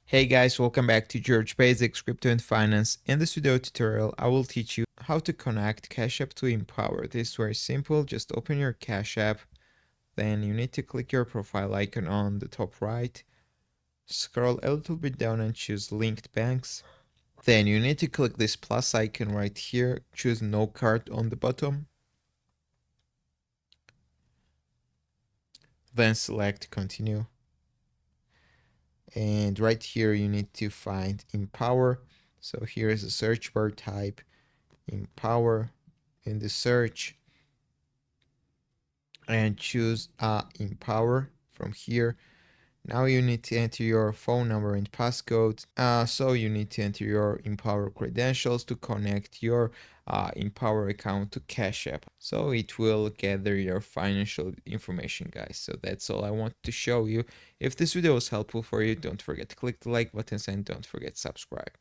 Hey guys, welcome back to George Basics Crypto and Finance. In this video tutorial, I will teach you how to connect Cash App to Empower. This is very simple. Just open your Cash App, then you need to click your profile icon on the top right. Scroll a little bit down and choose Linked Banks. Then you need to click this plus icon right here. Choose No Card on the bottom. Then select Continue. And right here you need to find Empower. So here is the search bar, type Empower in the search and choose Empower from here. Now you need to enter your phone number and passcode. So you need to enter your Empower credentials to connect your Empower account to Cash App. So it will gather your financial information, guys. So that's all I want to show you. If this video was helpful for you, don't forget to click the like button and don't forget to subscribe.